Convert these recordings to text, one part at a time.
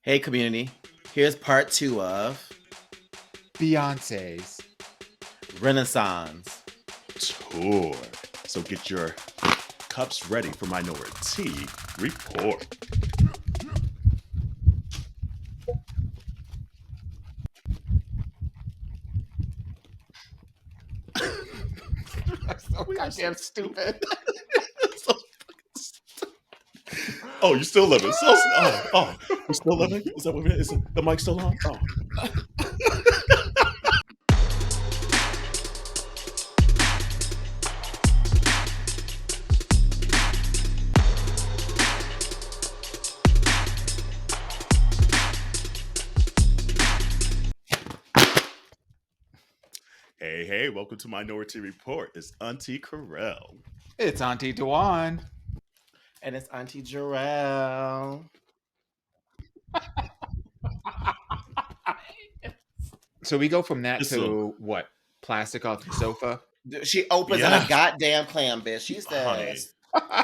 Hey, community. Here's part 2 of Beyonce's Renaissance. Tour. So get your cups ready for Minority Report. so goddamn stupid. Oh, you still living? You still living? Is that what it is? The mic still on? Oh. Hey, welcome to Minority Report. It's Auntie Carell. It's Auntie Dewan. And it's Auntie Jarrell. So we go from that It's to what? Plastic off the sofa? She opens on a goddamn clam, bitch. She says. And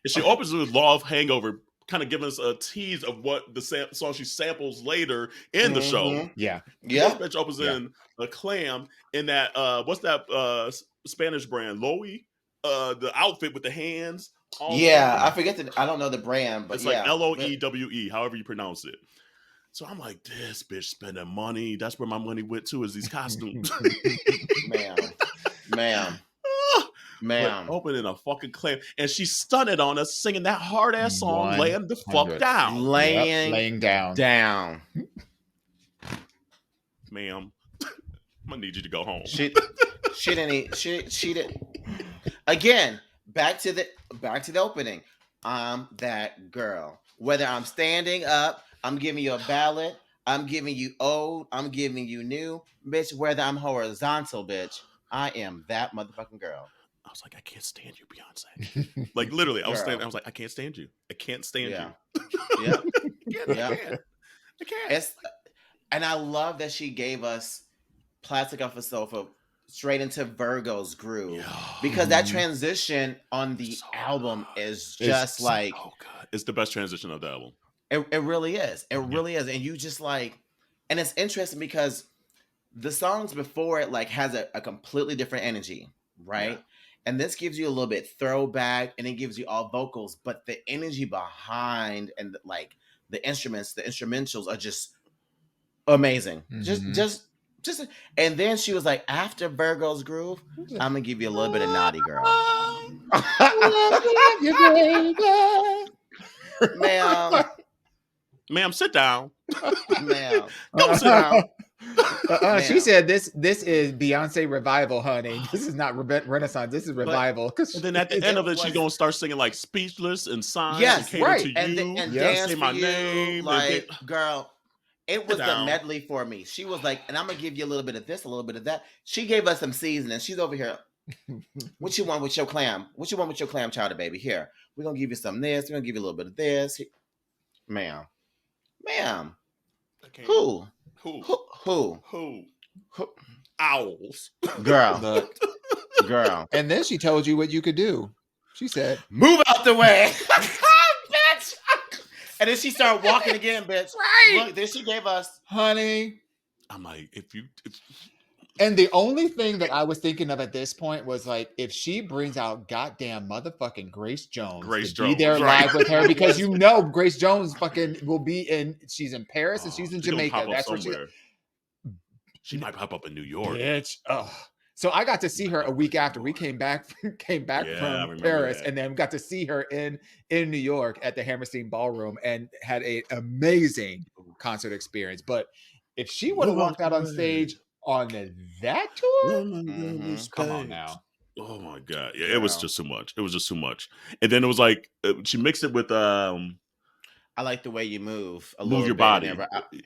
she opens with Law of Hangover, kind of giving us a tease of what the song she samples later in the show. Yeah. Yeah. This bitch opens in a clam in that, what's that Spanish brand? Loewe? The outfit with the hands. Yeah, I forget I don't know the brand, but it's yeah. like Loewe, however you pronounce it. So I'm like, this bitch spending money. That's where my money went to, is these costumes. Ma'am. Opening a fucking clam. And she stunned on us singing that hard ass song, laying the fuck down. Laying down. Ma'am, I'm gonna need you to go home. She didn't. Again, back to the opening. I'm that girl. Whether I'm standing up, I'm giving you a ballad, I'm giving you old, I'm giving you new, bitch. Whether I'm horizontal, bitch, I am that motherfucking girl. I was like, I can't stand you, Beyonce. Like literally, I was like, I can't stand you. I can't stand you. I can't. And I love that she gave us Plastic Off a Sofa straight into Virgo's groove, because that transition on the album is just like, oh god, it's the best transition of the album. It really is. It really is. And you just like, and it's interesting because the songs before it like has a completely different energy, right? Yeah. And this gives you a little bit throwback, and it gives you all vocals, but the energy behind and like the instrumentals are just amazing. Just and then she was like, after Virgo's groove, I'm gonna give you a little bit of Naughty Girl. Ma'am, sit down. Ma'am, go sit down. She said, "This is Beyonce revival, honey. This is not Renaissance. This is revival." And then at the end of it, she's gonna start singing like "Speechless" and "Signs." Yes, and right. To and you, and dance say for my you, name. like girl. It was the medley for me. She was like, and I'm gonna give you a little bit of this, a little bit of that. She gave us some seasoning. She's over here. What you want with your clam? What you want with your clam chowder, baby? Here, we're gonna give you some of this. We're gonna give you a little bit of this, ma'am. Who? Owls, girl. And then she told you what you could do. She said, "Move out the way." Bitch. And then she started walking again, bitch. Right. Look, then she gave us, honey. I'm like, and the only thing that I was thinking of at this point was like, if she brings out goddamn motherfucking Grace Jones to be there live with her, because you know Grace Jones fucking will be she's in Paris and she's in Jamaica. That's where she might pop up in New York. Bitch. So I got to see her a week after we came back from Paris, and then got to see her in New York at the Hammerstein Ballroom and had an amazing concert experience. But if she would have walked out on stage on that tour, come on now. Oh my god, yeah, it was just too much. It was just too much. And then it was like she mixed it with I like the way you move. Move your body.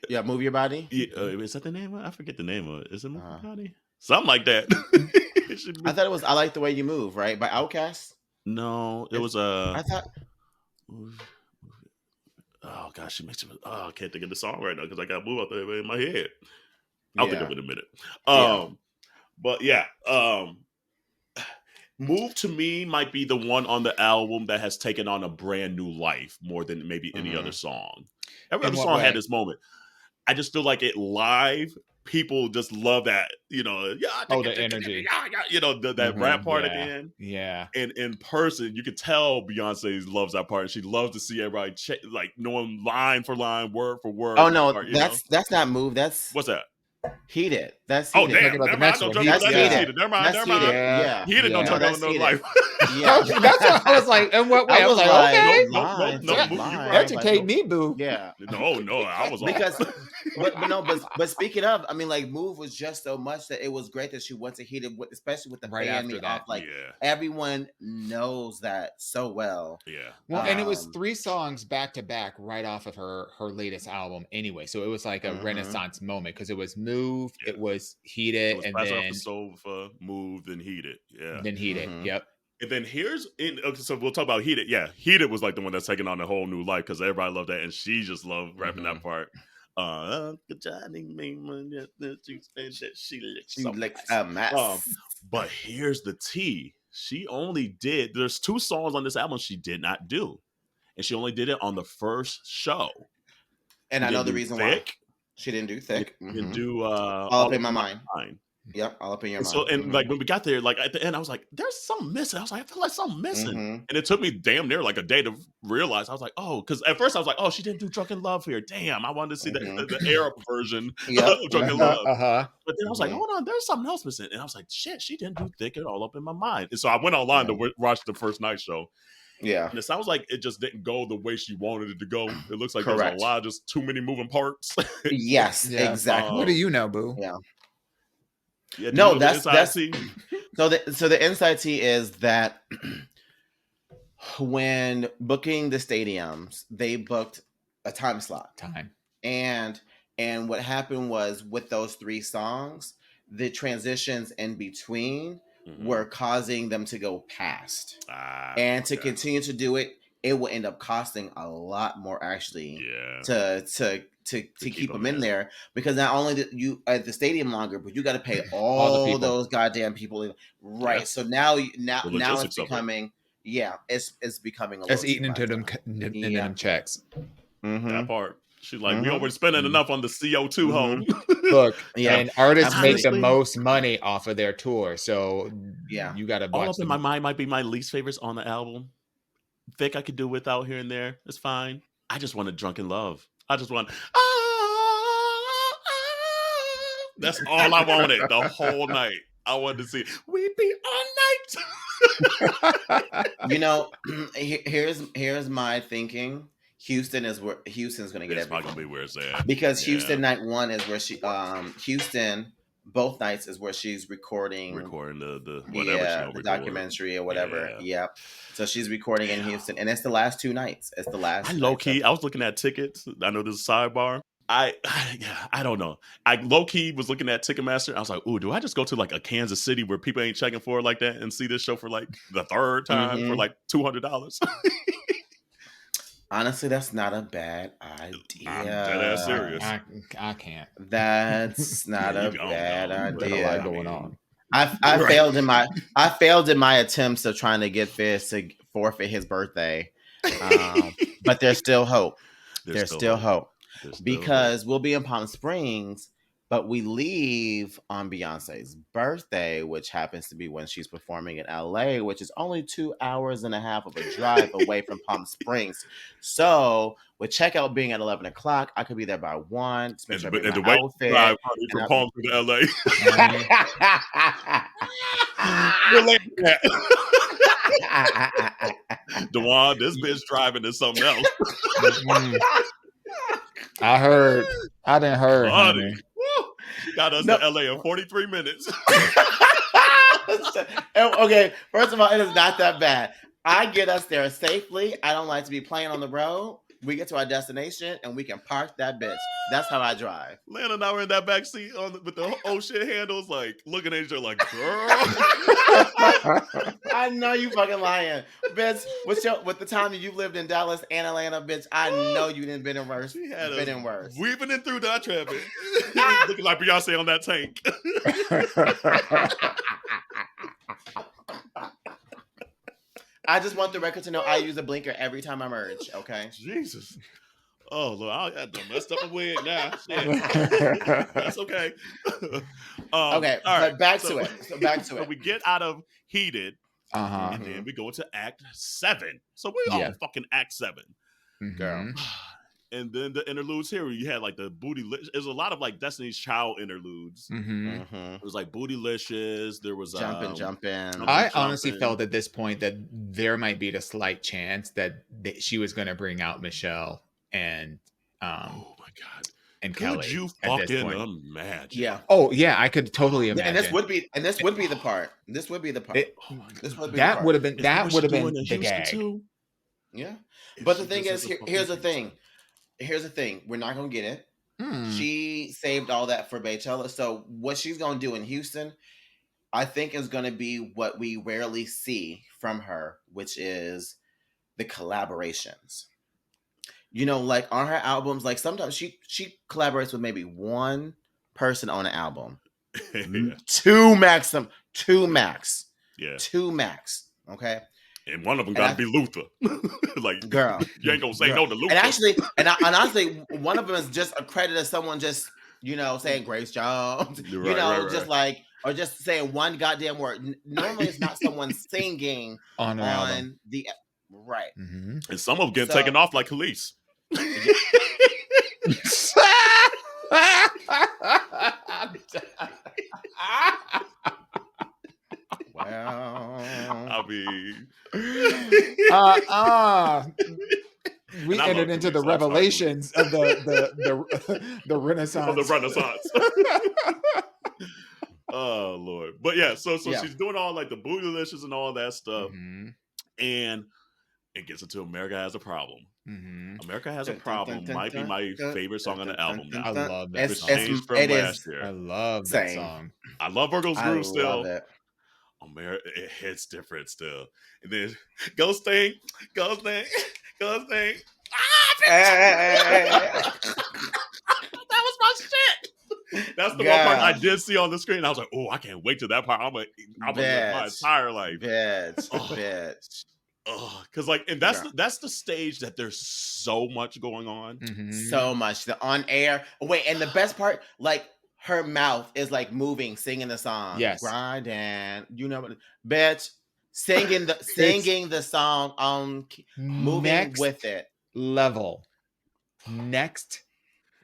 Yeah, Move Your Body. Yeah, is that the name of it? I forget the name of it. Is it Move Your Body? Something like that. I thought it was I Like the Way You Move, right? By Outkast? No, it was I thought. Oh gosh, she makes it. I can't think of the song right now because I got Move Out there in my head. I'll think of it in a minute. But yeah. Move to me might be the one on the album that has taken on a brand new life more than maybe any other song. Every other song had this moment. I just feel like it live. People just love that, the energy. That rap part at the end. Yeah. And in person, you could tell Beyonce loves that part. She loves to see everybody knowing line for line, word for word. Oh no, that's not Move. What's that? Heated. That's Heated. Oh damn! Never mind. Don't jump on that. Heated. Never mind. Yeah. Heated don't talk about no life. Yeah. That's what I was like. In what way? I was like, okay. No. Educate me, boo. Yeah. No. I was because, but speaking of, I mean, like Move was just so much that it was great that she went to Heated, especially with the right after that. off. Like everyone knows that so well. Yeah. Well, and it was 3 songs back to back right off of her latest album anyway. So it was like a renaissance moment because it was Move, it was Heated, and then Sofa, Move, then Heated. Yeah. Then Heated. Yep. And then so we'll talk about Heated. Yeah, Heated was like the one that's taking on a whole new life because everybody loved that, and she just loved rapping that part. She licks a mess. But here's the tea. She only there's 2 songs on this album she did not do. And she only did it on the first show. And I know the reason why. She didn't do Thick. Didn't do All Up in My Mind. Yep, All Up in Your Mind. So, and like when we got there, like at the end, I was like, there's something missing. I was like, I feel like something missing. And it took me damn near like a day to realize. I was like, oh, because at first I was like, oh, she didn't do Drunken Love here. Damn, I wanted to see the Arab version of Drunken Love. But then I was like, hold on, there's something else missing. And I was like, shit, she didn't do Thick at All Up in My Mind. And so I went online to watch the first night show. Yeah. And it sounds like it just didn't go the way she wanted it to go. It looks like there's a lot, just too many moving parts. Yes, exactly. What do you know, boo? Yeah, no, that's so the inside tea is that when booking the stadiums, they booked a time slot. And what happened was with those 3 songs, the transitions in between were causing them to go past. And to continue to do it, it will end up costing a lot more actually to keep them in there, because not only did you at the stadium longer, but you got to pay all those goddamn people. Right. Yeah. So now it's becoming it's becoming a little eating into them checks. That part. She's like, we already spending enough on the CO2 home. Look, and artists make the most money off of their tour. So you got to All Up in My Mind might be my least favorites on the album. Thick I could do without here and there. It's fine. I just want a Drunken Love. I just want that's all I wanted the whole night. I wanted to see we'd be all night. Here's my thinking. Houston's going to get everything. It's not going to be where it's at. Because Houston night 1 is where she Houston both nights is where she's recording the whatever the documentary or whatever. Yeah. So she's recording in Houston, and it's the last 2 nights. It's the last. I low key. I was looking at tickets. I know this is a sidebar. I don't know. I low key was looking at Ticketmaster. I was like, ooh, do I just go to like a Kansas City where people ain't checking for it like that and see this show for like the 3rd time for like $200? Honestly, that's not a bad idea. I'm dead ass serious. I can't. That's not a bad idea. A lot going on. I failed in my attempts of trying to get Fizz to forfeit his birthday, but there's still hope. There's still hope because we'll be in Palm Springs, but we leave on Beyonce's birthday, which happens to be when she's performing in LA, which is only 2.5 hours of a drive away from Palm Springs. So with checkout being at 11 o'clock, I could be there by 1. And the way drive from Palm to LA. Dewan, this bitch driving to something else. I heard. I didn't heard. Honey. Got us to LA in 43 minutes. Okay, first of all, it is not that bad. I get us there safely. I don't like to be playing on the road. We get to our destination and we can park that bitch. That's how I drive. Lana and I were in that back seat with the oh shit handles, like looking at each other like, girl. I know you fucking lying, bitch. With the time that you lived in Dallas and Atlanta, bitch, I know you didn't been in worse. She had been in worse. Weaving in through that traffic, looking like Beyonce on that tank. I just want the record to know I use a blinker every time I merge. Okay. Jesus. Oh, Lord, I done messed up my wig now. Shit. That's okay. Okay, all but right. back to it. So back to So it. we get out of Heated, Uh-huh. and then we go into Act 7. So we're on fucking Act 7. Girl. And then the interludes here, you had like the bootylicious. There's a lot of like Destiny's Child interludes. It was like bootylicious. There was jumping. I honestly felt at this point that there might be a slight chance that she was going to bring out Michelle and oh my god, and could Kelly. You fucking imagine? Yeah. Oh yeah, I could totally imagine. And this would be the part. This would be the part. That would have been the gag. Too? Yeah. But the thing is, here's the thing. Here's the thing. We're not gonna get it. She saved all that for Beychella. So what she's gonna do in Houston, I think, is gonna be what we rarely see from her, which is the collaborations. You know, like on her albums, like sometimes she collaborates with maybe one person on an album. Two max. Yeah. Two max. Okay. And one of them got to be Luther. Like, girl, you ain't gonna say no to Luther. And honestly, one of them is just a credit of someone just, you know, saying Grace Jones, just like, or just saying one goddamn word. Normally, it's not someone singing on the right. And some of them get taken off like Khalees. Well, I mean, we entered into the revelations of the Renaissance. Of the Renaissance. Oh Lord, but yeah, so she's doing all like the bootylicious and all that stuff, and it gets into America Has a Problem. America Has a Problem might be my favorite song on the album now. I love that. It changed from last year. I love that song. I love Virgo's Groove still. Love it. America, it hits different still. And then Ghost Thing. That was my shit. That's the one part I did see on the screen. I was like, oh, I can't wait to that part. I'm gonna live my entire life. Bitch. Because like, and that's the stage that there's so much going on. So much. The on air. Wait, and the best part, like, her mouth is like moving, singing the song. Yes. Grinding. You know what? Bitch. Singing the song on moving with it. Next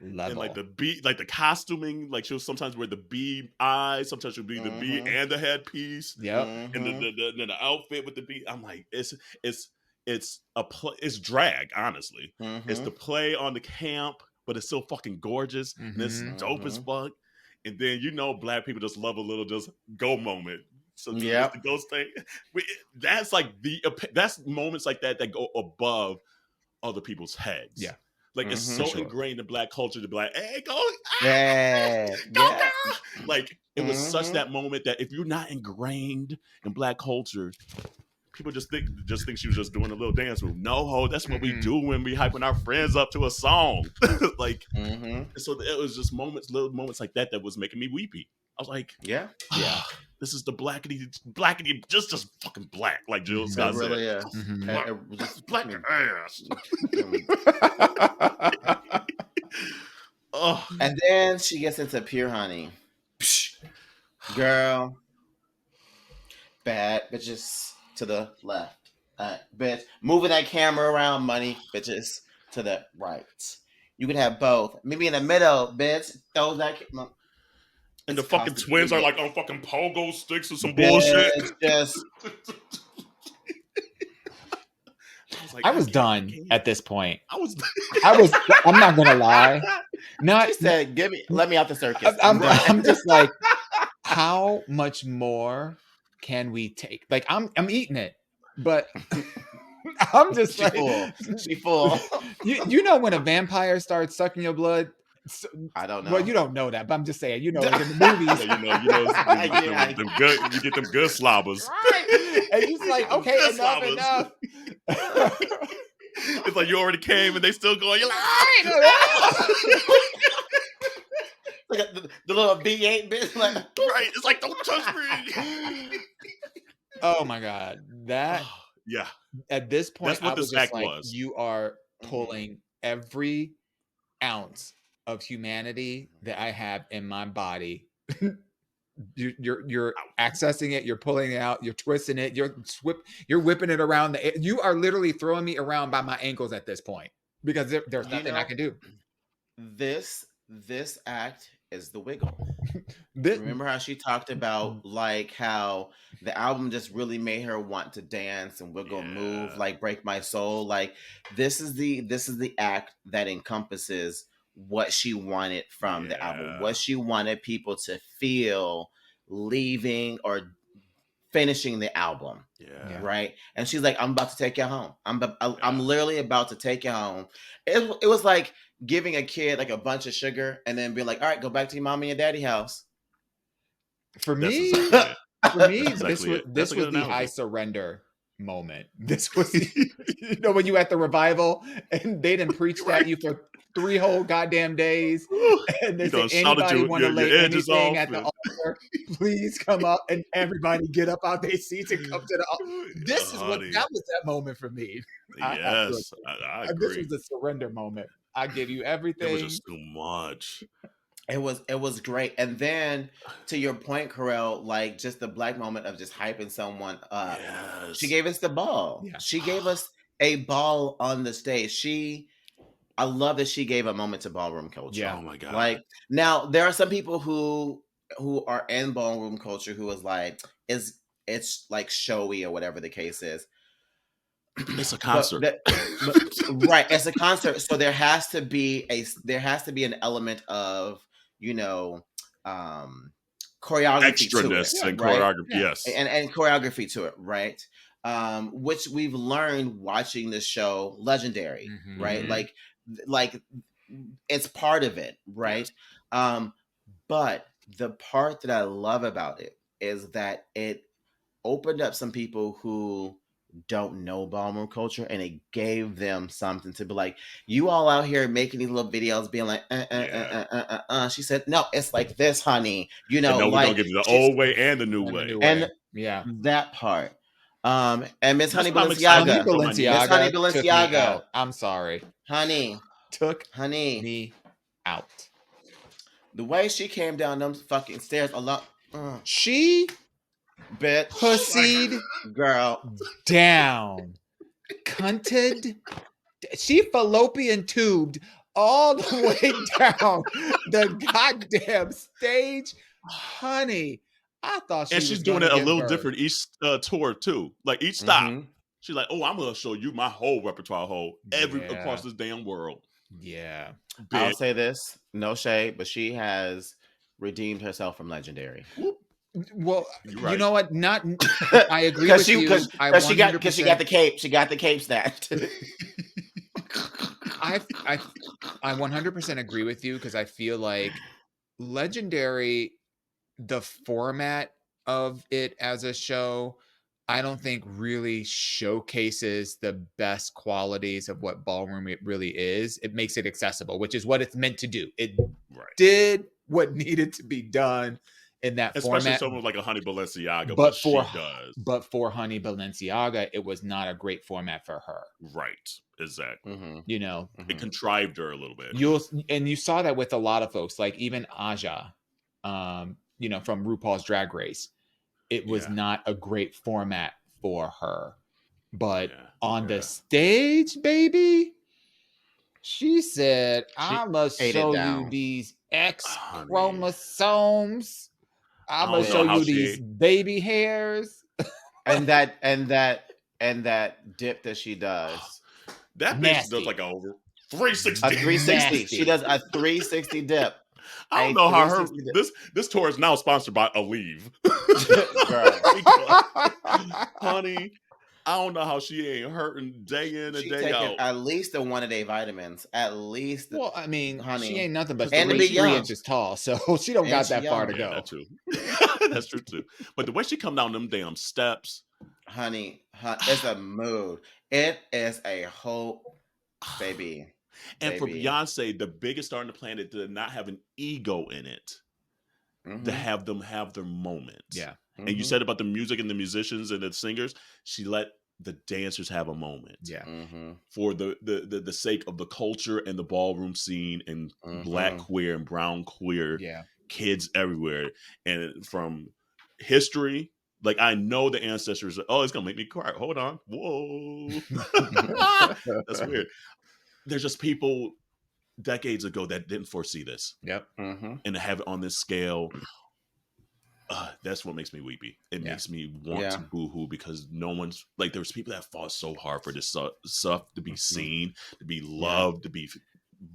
level. And like the beat, like the costuming, like she'll sometimes wear the bee eyes, sometimes she'll be the bee and the headpiece. Yep. And the outfit with the bee. I'm like, it's drag, honestly. It's the play on the camp, but it's still fucking gorgeous. And it's dope as fuck. And then, Black people just love a little just go moment. So the Ghost Thing, that's like that's moments like that go above other people's heads. Yeah. Like it's so ingrained in Black culture to be like, hey, go. Go. Like it was such that moment that if you're not ingrained in Black culture, people just think she was just doing a little dance move. No, that's what we do when we hyping our friends up to a song. Like, so it was just little moments like that was making me weepy. I was like, yeah. This is the blackity, just fucking black, like Jill Scott said. Really is. Just black ass. And then she gets into Pure Honey. Girl. Bad bitches to the left. Bitch. Moving that camera around, money. Bitches to the right. You can have both. Maybe in the middle, bitch. Throw that. And the fucking twins are like on fucking pogo sticks or some bullshit. I was done at this point. I'm not gonna lie. She said, let me out the circus. I'm just like, how much more can we take? Like, I'm eating it, but I'm just she full. You know when a vampire starts sucking your blood? So, I don't know. Well, you don't know that, but I'm just saying, like in the movies, you get them good slobbers. Right. And he's like, okay, enough. It's like you already came and they still going. You're like, like the little B8 bitch, like right. It's like, don't touch me. Oh my god, that Yeah. At this point, That's what I was this just act like, was. you are pulling every ounce of humanity that I have in my body. You're accessing it, you're pulling it out, you're twisting it, you're whipping it around you are literally throwing me around by my ankles at this point because there's nothing I can do. This act is the wiggle. This, Remember how she talked about like how the album just really made her want to dance and wiggle and move, like Break My Soul. Like this is the act that encompasses what she wanted from the album, what she wanted people to feel leaving or finishing the album. Right. And she's like, I'm about to take you home. I'm literally about to take you home. It was like giving a kid like a bunch of sugar and then being like, all right, go back to your mommy and daddy house. For me, this was the I surrender moment. This was, you know, when you at the revival and they didn't preach that you for 3 whole goddamn days, and they say anybody want to lay anything at the altar, please come up, and everybody get up out their seats and come to the altar. That was that moment for me. Yes, I agree. This was the surrender moment. I give you everything. It was just too much. It was great. And then to your point, Carell, like just the Black moment of just hyping someone up. Yes. She gave us the ball. Yeah. She gave us a ball on the stage. I love that she gave a moment to ballroom culture. Yeah. Oh my God. Like now there are some people who are in ballroom culture who is like, it's like showy or whatever the case is. It's a concert. Right. It's a concert. So there has to be an element of, you know, choreography extraness to it, and right? choreography, yes, and choreography to it, right? Which we've learned watching this show, Legendary, right? Like it's part of it, right? Yes. But the part that I love about it is that it opened up some people who don't know ballroom culture, and it gave them something to be like, you all out here making these little videos being like she said, no, it's like this, honey, you know, like we're gonna give you the old way and the new way. And that part. And Miss Honey Balenciaga, I'm sorry, honey took me out. The way she came down them fucking stairs a lot, she bitch pussied girl down, cunted. She fallopian tubed all the way down the goddamn stage, honey. I thought she's doing it a little different each tour too. Like each stop, she's like, "Oh, I'm gonna show you my whole repertoire, across this damn world." Yeah, I'll say this, no shade, but she has redeemed herself from Legendary. Well, you know what? Not, I agree with you. Because she got the cape. She got the cape snatched. I 100% agree with you because I feel like Legendary, the format of it as a show, I don't think really showcases the best qualities of what ballroom it really is. It makes it accessible, which is what it's meant to do. It did what needed to be done in that especially format. someone like a Honey Balenciaga, but for Honey Balenciaga, it was not a great format for her. Right, exactly. You know, it contrived her a little bit. You saw that with a lot of folks, like even Aja, you know, from RuPaul's Drag Race. It was not a great format for her, but on the stage, baby, she said, "I must show you these X chromosomes. I'm gonna show you these baby hairs." and that dip that she does. That bitch does like a 360. A 360. She does a 360 dip. I don't know how this tour is now sponsored by Aleve. Honey, I don't know how she ain't hurting day in and day out. At least the 1-a-day vitamins. At least. Well, I mean, honey, she ain't nothing but 3 inches tall, so she don't got that far to go. That's true. That's true too. But the way she come down them damn steps, honey, it's a mood. It is a whole baby. And for Beyonce, the biggest star on the planet, to not have an ego in it, to have them have their moments. Yeah. And you said about the music and the musicians and the singers, she let the dancers have a moment. Yeah. For the sake of the culture and the ballroom scene and Black queer and brown queer kids everywhere. And from history, like I know the ancestors, oh, it's gonna make me cry. Hold on. Whoa. That's weird. There's just people decades ago that didn't foresee this. Yep. And to have it on this scale, that's what makes me weepy. It makes me want to boo-hoo because no one's like, there's people that fought so hard for this stuff to be seen, to be loved, to be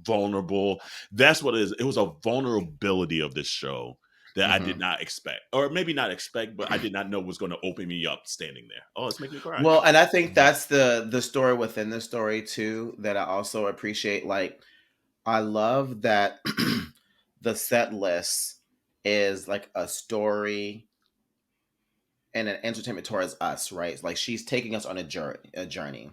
vulnerable. That's what it is. It was a vulnerability of this show that I did not expect, or maybe not expect, but I did not know was going to open me up standing there. Oh, it's making me cry. Well, and I think that's the story within the story too, that I also appreciate. Like, I love that the set list is like a story and an entertainment towards us, right? Like, she's taking us on a journey.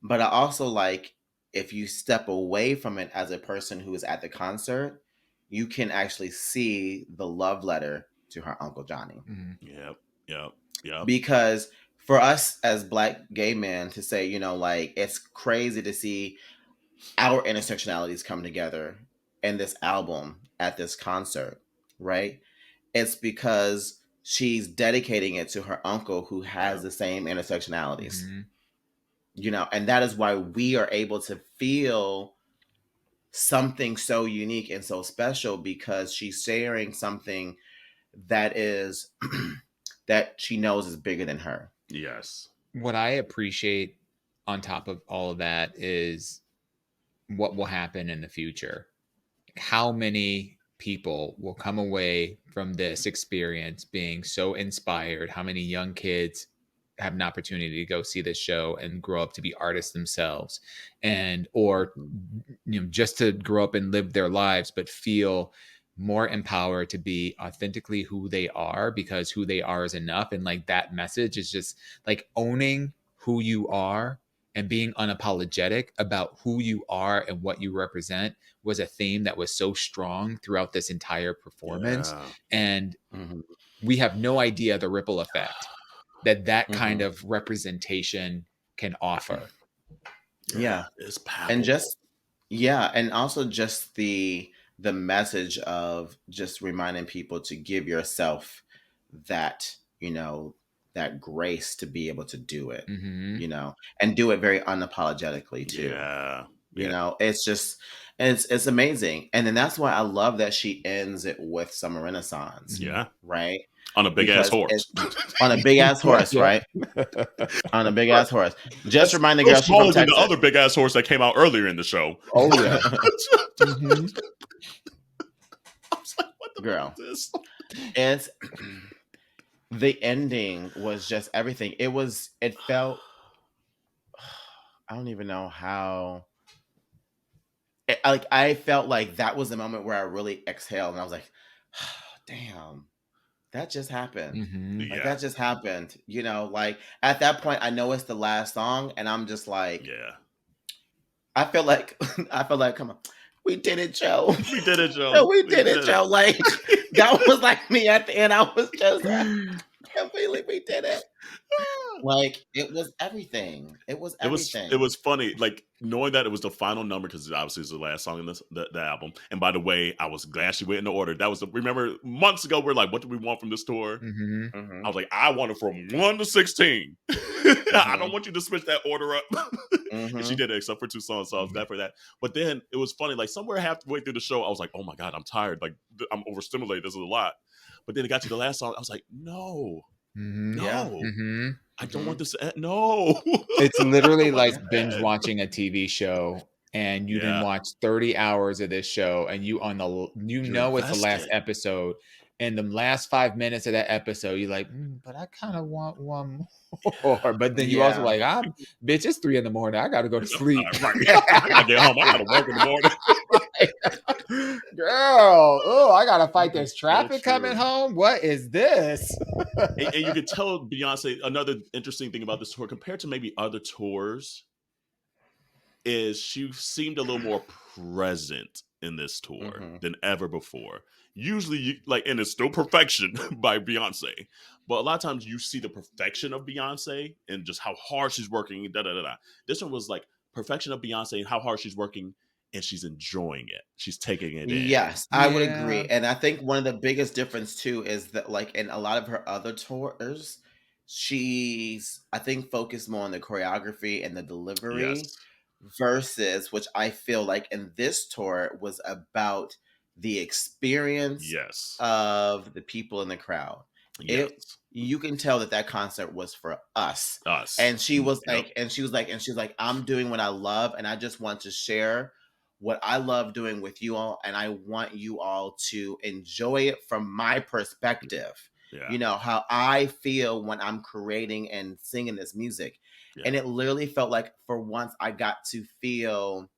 But I also like, if you step away from it as a person who is at the concert, you can actually see the love letter to her Uncle Johnny. Yep. Because for us as Black gay men to say, you know, like, it's crazy to see our intersectionalities come together in this album at this concert, right? It's because she's dedicating it to her uncle who has the same intersectionalities. You know, and that is why we are able to feel something so unique and so special, because she's sharing something that is that she knows is bigger than her. Yes. What I appreciate on top of all of that is what will happen in the future. How many people will come away from this experience being so inspired? How many young kids have an opportunity to go see this show and grow up to be artists themselves, and or just to grow up and live their lives but feel more empowered to be authentically who they are, because who they are is enough. And like, that message is just like owning who you are and being unapologetic about who you are and what you represent was a theme that was so strong throughout this entire performance. And we have no idea the ripple effect that kind of representation can offer. It's powerful. And just and also just the message of just reminding people to give yourself that, you know, that grace to be able to do it, you know, and do it very unapologetically too. You know, it's just, it's amazing. And then that's why I love that she ends it with Summer Renaissance. Right. On a big ass horse. On a big ass horse, right? On a big ass horse. Just remind the girl she's from Texas. The other big ass horse that came out earlier in the show. Oh yeah. I was like, what the girl? Is this? It's the ending was just everything. It felt, I don't even know how. I felt like that was the moment where I really exhaled and I was like, oh, damn. That just happened. Like, that just happened. You know, like, at that point, I know it's the last song, and I'm just like, I feel like, come on, we did it, Joe. We did it, Joe. No, we did it, Joe. Like, that was like me at the end. I was just like, I can't believe we did it. Like, it was everything. It was everything. It was funny, like, knowing that it was the final number, because obviously it's the last song in the album. And by the way, I was glad she went in the order. That was remember months ago, we're like, what do we want from this tour? I was like, I want it from 1 to 16. I don't want you to switch that order up. And she did it, except for 2 songs, so I was glad for that. But then it was funny, like, somewhere halfway through the show, I was like, oh my God, I'm tired. Like, I'm overstimulated. This is a lot. But then it got to the last song. I was like, no. I don't want this to end. No. It's literally like binge watching a TV show, and you didn't watch 30 hours of this show, and you know it's the last episode, and the last 5 minutes of that episode, you're like, but I kind of want one more. But then you also like, bitch, it's 3 a.m. I gotta go to sleep. I gotta get home. I gotta work in the morning. Girl, I gotta fight this traffic coming home. What is this? And you could tell Beyonce, another interesting thing about this tour compared to maybe other tours, is she seemed a little more present in this tour than ever before. Usually, and it's still Perfection by Beyonce, but a lot of times you see the perfection of Beyonce and just how hard she's working. This one was like perfection of Beyonce and how hard she's working, and she's enjoying it. She's taking it in. Yes, I would agree. And I think one of the biggest difference too is that like in a lot of her other tours, she's I think focused more on the choreography and the delivery Yes. versus which I feel like in this tour was about the experience of the people in the crowd. Yes. You can tell that concert was for us. And she was like, I'm doing what I love, and I just want to share what I love doing with you all, and I want you all to enjoy it from my perspective. Yeah. You know, how I feel when I'm creating and singing this music. Yeah. And it literally felt like for once I got to feel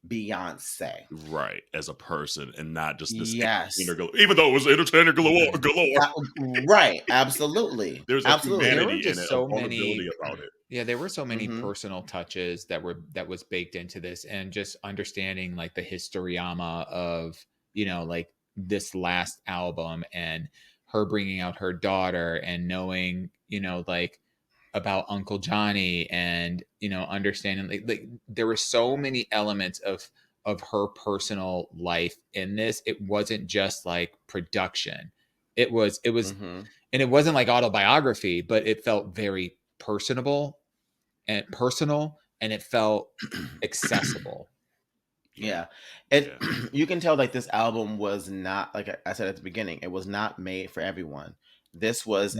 Beyonce. Right, as a person and not just this even though it was entertainer galore. Right, absolutely. There's a humanity in it, so a vulnerability about it. Yeah, there were so many personal touches that was baked into this, and just understanding like the historiama of, you know, like this last album and her bringing out her daughter and knowing, you know, like about Uncle Johnny and, you know, understanding like there were so many elements of her personal life in this. It wasn't just like production. It was and it wasn't like autobiography, but it felt very personal and it felt accessible. Yeah. You can tell like this album was not, like I said at the beginning, it was not made for everyone. This was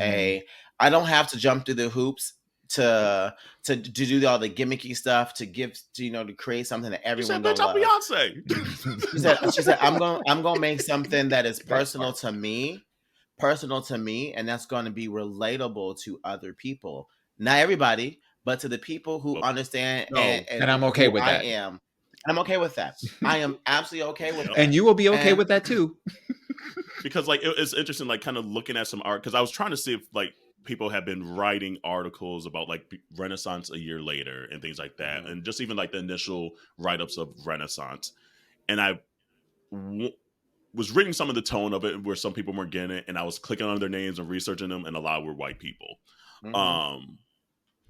I don't have to jump through the hoops to do all the gimmicky stuff to create something that everyone gonna love. Beyonce. She said I'm gonna make something that is personal to me, and that's going to be relatable to other people. Not everybody, but to the people who understand. And I'm okay with that. I'm okay with that. I am absolutely okay with that. And you will be okay with that too. Because like it's interesting, like kind of looking at some art, because I was trying to see if like people have been writing articles about like Renaissance a year later and things like that, and just even like the initial write-ups of Renaissance. And I was reading some of the tone of it where some people weren't getting it, and I was clicking on their names and researching them, and a lot were white people.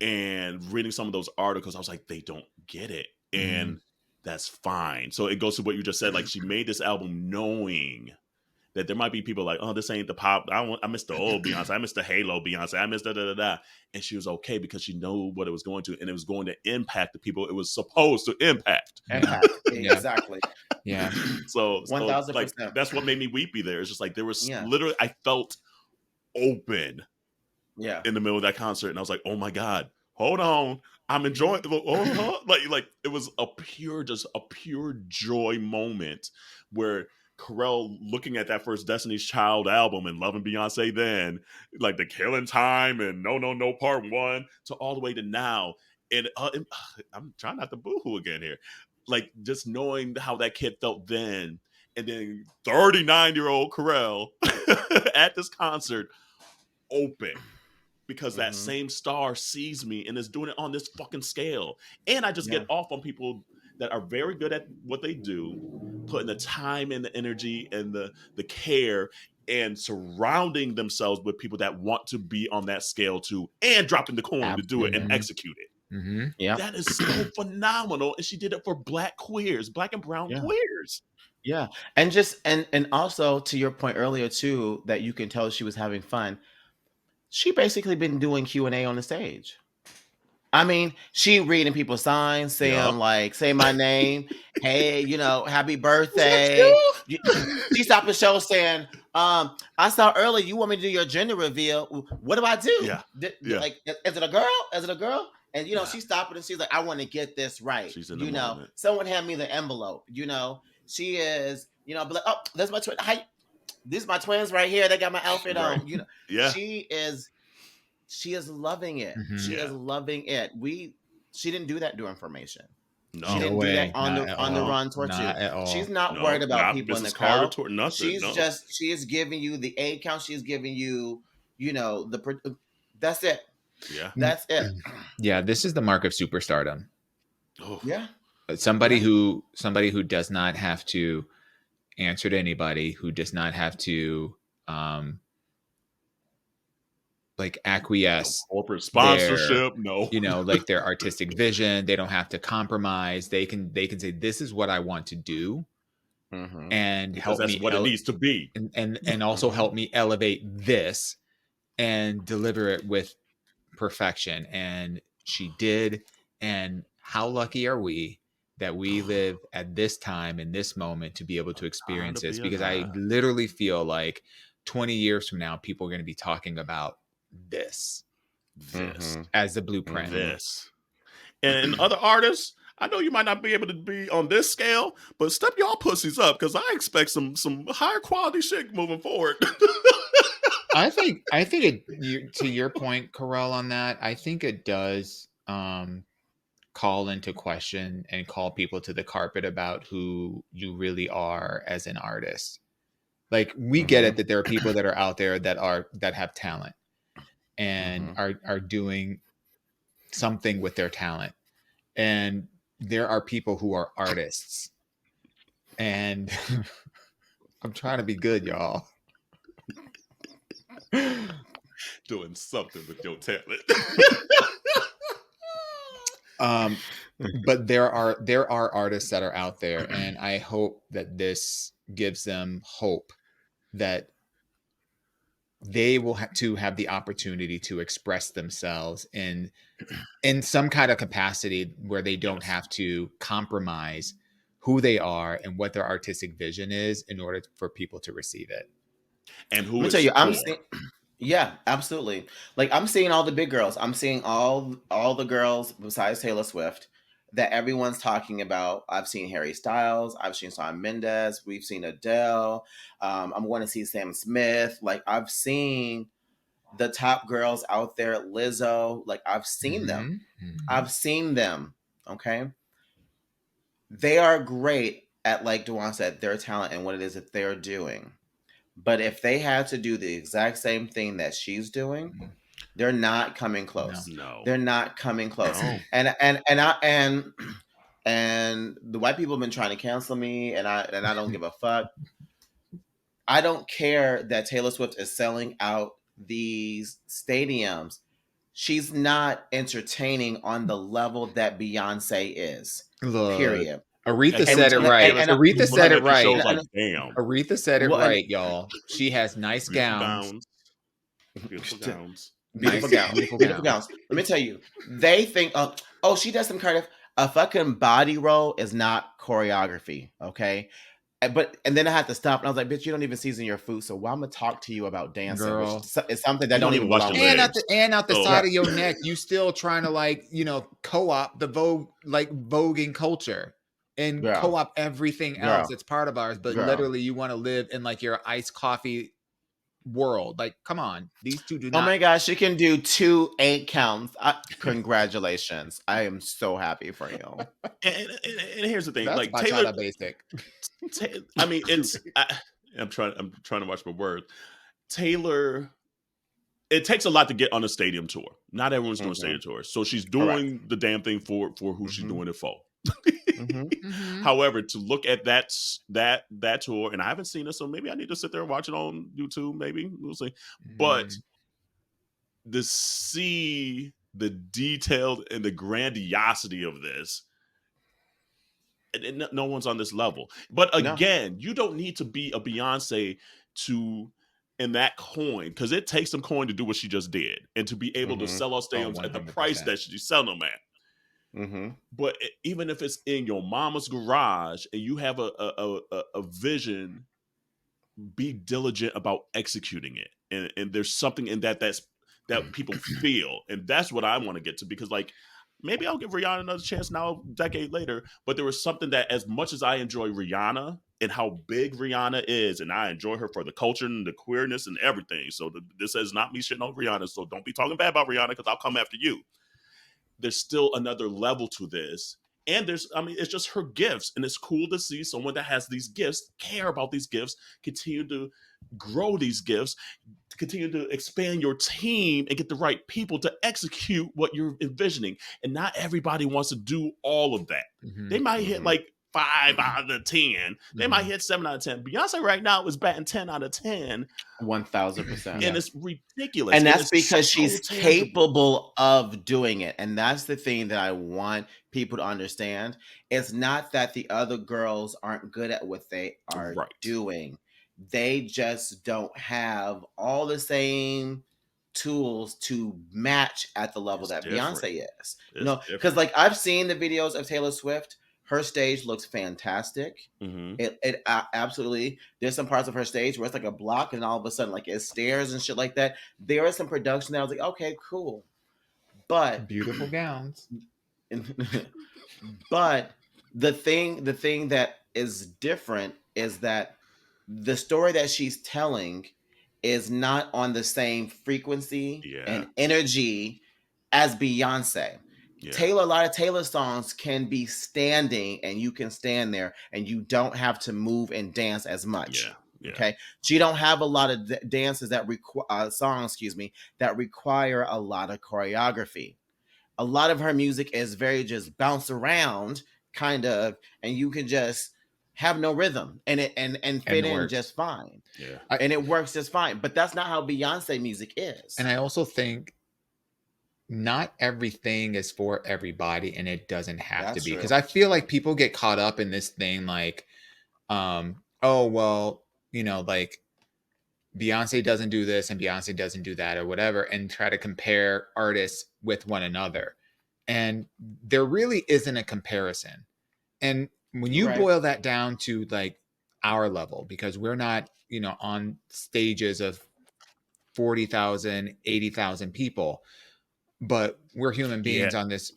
And reading some of those articles, I was like, they don't get it. And that's fine. So it goes to what you just said. Like, she made this album knowing that there might be people like, oh, this ain't the pop. I missed the old Beyonce. I missed the Halo Beyonce. I missed da-da-da-da. And she was okay because she knew what it was going to, and it was going to impact the people it was supposed to impact. Exactly. Yeah. So 1000%. Like, that's what made me weepy there. It's just like there was literally, I felt open in the middle of that concert. And I was like, oh my God, hold on. I'm enjoying like it was a pure joy moment where Carell looking at that first Destiny's Child album and loving Beyonce then, like the Killing Time and No Part 1 to all the way to now. And I'm trying not to boohoo again here. Like just knowing how that kid felt then, and then 39-year-old Carell at this concert open. Because that same star sees me and is doing it on this fucking scale. And I just get off on people that are very good at what they do, putting the time and the energy and the care and surrounding themselves with people that want to be on that scale too, and dropping the coin to do it and execute it. That is so phenomenal. And she did it for Black queers, Black and brown queers. Yeah. And just and also to your point earlier too, that you can tell she was having fun. She basically been doing Q&A on the stage. I mean, she reading people's signs, saying like, say my name. Hey, you know, happy birthday. She stopped the show saying, I saw earlier you want me to do your gender reveal. What do I do? Like, is it a girl? Is it a girl? And, you know, she stopped it and she's like, I want to get this right. She's in the moment. Someone hand me the envelope. You know, she is, you know, but like, oh, that's my twin. These are my twins right here. They got my outfit on. You know, she is loving it. She is loving it. She didn't do that during Formation. No. She didn't do that on the Run tour too. She's not worried about people in the crowd. She is giving you the A count. She's giving you, you know, that's it. Yeah. That's it. Yeah, this is the mark of superstardom. Yeah. somebody who does not have to answer to anybody, who does not have to like acquiesce corporate their, sponsorship, no, like their artistic vision. They don't have to compromise. They can say, this is what I want to do, and because help that's me what it needs to be, and also help me elevate this and deliver it with perfection. And she did. And how lucky are we that we live at this time in this moment to be able to experience this? Because I literally feel like 20 years from now, people are going to be talking about this as the blueprint. This. And other artists, I know you might not be able to be on this scale, but step y'all pussies up, because I expect some higher quality shit moving forward. I think it, to your point, Carell, on that, I think it does call into question and call people to the carpet about who you really are as an artist. Like, we get it that there are people that are out there that have talent and are doing something with their talent, and there are people who are artists, and I'm trying to be good, y'all. Doing something with your talent. But there are artists that are out there, and I hope that this gives them hope that they will have the opportunity to express themselves in some kind of capacity where they don't have to compromise who they are and what their artistic vision is in order for people to receive it. And who Let me is tell you, I'm for. seeing, yeah, absolutely. Like, I'm seeing all the big girls. I'm seeing all the girls besides Taylor Swift that everyone's talking about. I've seen Harry Styles. I've seen Shawn Mendes. We've seen Adele. I'm going to see Sam Smith. Like, I've seen the top girls out there. Lizzo. Like, I've seen them. I've seen them. Okay. They are great at, like Dewan said, their talent and what it is that they're doing. But if they had to do the exact same thing that she's doing, they're not coming close. No. They're not coming close. No. And the white people have been trying to cancel me, and I don't give a fuck. I don't care that Taylor Swift is selling out these stadiums. She's not entertaining on the level that Beyonce is. Look, period. Aretha said it right. Aretha said it right. Damn. Aretha said it right, y'all. She has nice gowns. Beautiful gowns. Beautiful gowns. Let me tell you, they think, oh, she does some cardiff. A fucking body roll is not choreography, okay? And then I had to stop, and I was like, bitch, you don't even season your food, so why I'm gonna talk to you about dancing? Girl. Which is something that don't even belong. And out the side of your neck, you still trying to, like, co-op the voguing culture and co-op everything else that's part of ours, but literally you want to live in, like, your iced coffee world. Like, come on, these two do not. Oh my gosh, she can do 2 8 counts. Congratulations. I am so happy for you. And here's the thing, that's like, Taylor basic. I mean, I'm trying to watch my words. Taylor, it takes a lot to get on a stadium tour. Not everyone's doing stadium tours, so she's doing the damn thing for who she's doing it for. However, to look at that tour, and I haven't seen it, so maybe I need to sit there and watch it on YouTube. Maybe we'll see. But to see the detailed and the grandiosity of this, and no one's on this level. But again, you don't need to be a Beyonce in that coin, because it takes some coin to do what she just did, and to be able to sell out stadiums at the price that she's selling them at. But even if it's in your mama's garage and you have a vision, be diligent about executing it. And there's something in that people feel, and that's what I want to get to, because, like, maybe I'll give Rihanna another chance now, a decade later. But there was something that, as much as I enjoy Rihanna and how big Rihanna is, and I enjoy her for the culture and the queerness and everything. So this is not me shitting on Rihanna. So don't be talking bad about Rihanna, because I'll come after you. There's still another level to this. And it's just her gifts. And it's cool to see someone that has these gifts, care about these gifts, continue to grow these gifts, to continue to expand your team and get the right people to execute what you're envisioning. And not everybody wants to do all of that. They might hit like 5 out of 10. They might hit 7 out of 10. Beyonce right now is batting 10 out of 10. 1000%. And it's ridiculous. And that's because she's capable of doing it. And that's the thing that I want people to understand. It's not that the other girls aren't good at what they are doing. They just don't have all the same tools to match at the level that Beyonce is. Because like I've seen the videos of Taylor Swift. Her stage looks fantastic. It absolutely. There's some parts of her stage where it's like a block, and all of a sudden, like it's stairs and shit like that. There is some production that I was like, okay, cool, but beautiful gowns. But the thing that is different is that the story that she's telling is not on the same frequency and energy as Beyonce. A lot of Taylor songs can be standing, and you can stand there and you don't have to move and dance as much. Okay. She don't have a lot of dances that songs, that require a lot of choreography. A lot of her music is very just bounce around kind of, and you can just have no rhythm and fit in just fine. And it works just fine. But that's not how Beyonce music is. And I also think not everything is for everybody, and it doesn't have to be. Because I feel like people get caught up in this thing like, oh, well, like Beyonce doesn't do this and Beyonce doesn't do that or whatever, and try to compare artists with one another. And there really isn't a comparison. And when you boil that down to like our level, because we're not, on stages of 40,000, 80,000 people, but we're human beings on this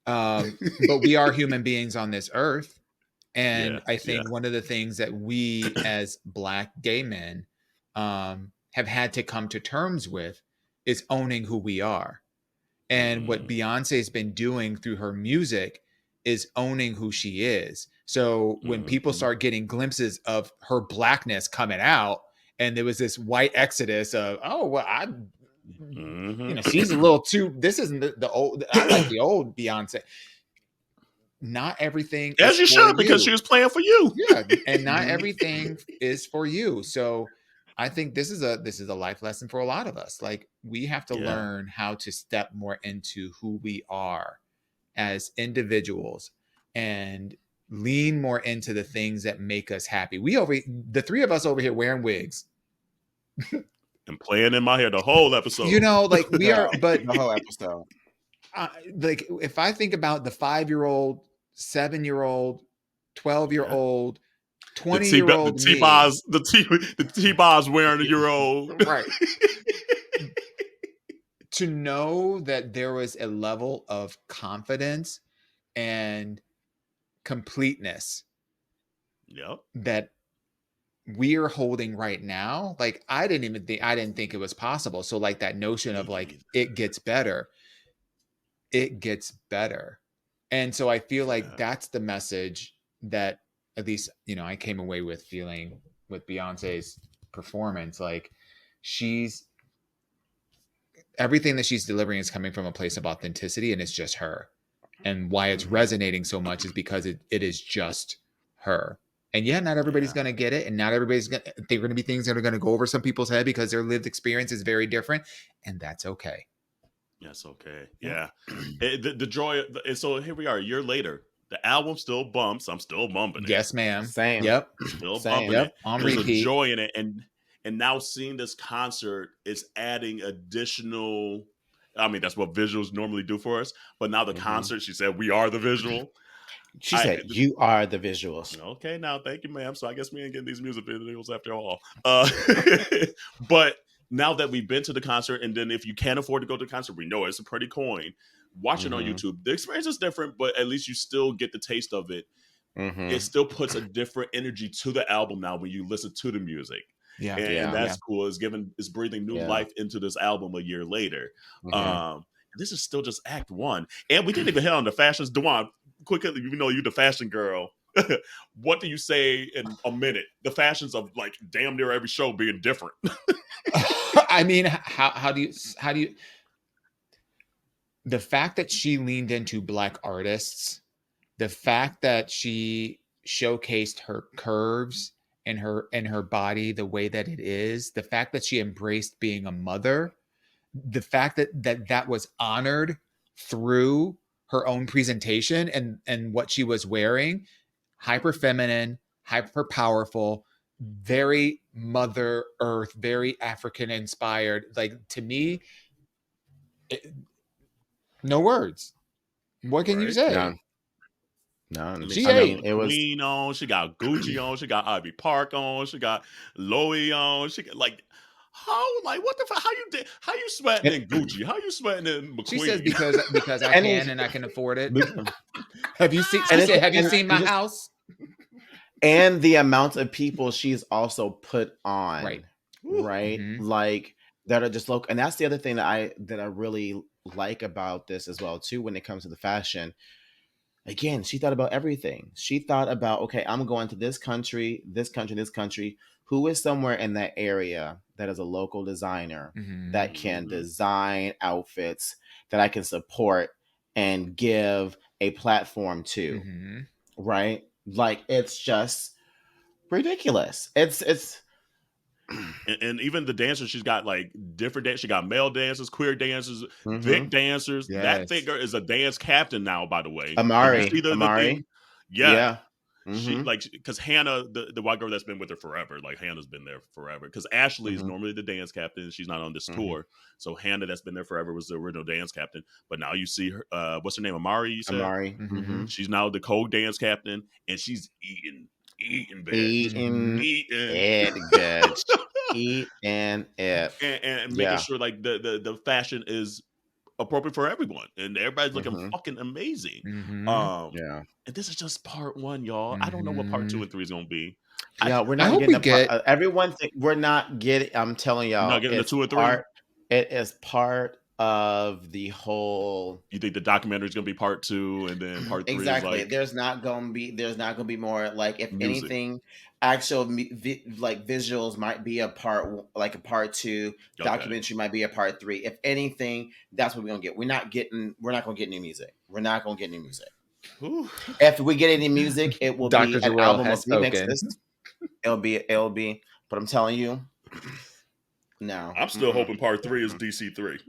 but we are human beings on this earth. And I think one of the things that we as Black gay men have had to come to terms with is owning who we are. And what Beyonce's been doing through her music is owning who she is. So when people start getting glimpses of her Blackness coming out, and there was this white exodus of, oh, well, she's a little too, this isn't the old, I like the old Beyonce. Not everything as you should, because she was playing for you. And not everything is for you. So I think this is a life lesson for a lot of us. Like, we have to learn how to step more into who we are as individuals and lean more into the things that make us happy. The three of us over here wearing wigs and playing in my hair the whole episode. Like we are, but the whole episode. Like if I think about the 5-year-old, 7-year-old, 12-year-old, 20-year-old, the T-Bob's wearing a year old, right? To know that there was a level of confidence and completeness that we're holding right now. Like I didn't think it was possible. So like that notion of like, it gets better. And so I feel like that's the message that at least, I came away with feeling with Beyonce's performance. Like everything that she's delivering is coming from a place of authenticity, and it's just her. And why it's resonating so much is because it is just her. And not everybody's going to get it. And not everybody's there are going to be things that are going to go over some people's head because their lived experience is very different. And that's okay. That's okay. Yeah. The joy. So here we are a year later. The album still bumps. I'm still bumping it. Yes, ma'am. Same. Yep. Still bumping it. On There's repeat. a joy in it. And now seeing this concert is adding additional. I mean, that's what visuals normally do for us. But now the concert, she said, we are the visual. She said, you are the visuals. Okay, now thank you, ma'am. So I guess we ain't getting these music videos after all. But now that we've been to the concert, and then if you can't afford to go to the concert, we know it's a pretty coin. Watch it on YouTube. The experience is different, but at least you still get the taste of it. It still puts a different energy to the album now when you listen to the music. And that's cool. It's breathing new life into this album a year later. And this is still just act one. And we didn't even hit on the fashions. Dewan, quickly, you know, you the fashion girl. What do you say in a minute? The fashions of like damn near every show being different. I mean, how do you the fact that she leaned into Black artists, the fact that she showcased her curves and her body the way that it is, the fact that she embraced being a mother, the fact that was honored through her own presentation and what she was wearing, hyper feminine, hyper powerful, very Mother Earth, very African inspired. Like, to me, no words. What can you say? No, I mean, she got ate. it was Queen on, she got Gucci on, she got Ivy Park on, she got Loewe on, she got like what the fuck? How you sweating in Gucci? How you sweating in McQueen? She says because I can and I can afford it. Have you seen? She said, "Have you seen my house?" And the amount of people she's also put on, right? Mm-hmm. Like that are just local. And that's the other thing that I really like about this as well too. When it comes to the fashion, again, she thought about everything. She thought about, okay, I'm going to this country, this country, this country. Who is somewhere in that area that is a local designer that can design outfits that I can support and give a platform to, right? Like, it's just ridiculous. It's and even the dancers, she's got like different dance. She got male dancers, queer dancers, Vic dancers. Yes. That figure is a dance captain now, by the way. Amari. You see the thing? Yeah. She like, because Hannah, the white girl that's been with her forever, like Hannah's been there forever. Because Ashley is normally the dance captain. She's not on this tour, so Hannah, that's been there forever, was the original dance captain. But now you see her. What's her name? Amari. You said Amari. She's now the co-dance captain, and she's eating, bitch. Eating it, bitch. Eating it, and making sure like the fashion is appropriate for everyone, and everybody's looking fucking amazing. And this is just part one, y'all. I don't know what part 2 and 3 is gonna be. Yeah, we're not getting everyone think we're not getting. I'm telling y'all, not getting the 2 or 3. It is part of the whole. You think the documentary is gonna be part 2, and then part 3 exactly. is like, there's not gonna be more, like, if music. Anything, actual like visuals might be a part, like a part 2. Documentary might be a part 3. If anything, that's what we're gonna get. We're not gonna get new music. We're not gonna get new music. Ooh. If we get any music, it will be an album of remixes. It'll be. But I'm telling you, no. I'm still hoping part 3 is DC3.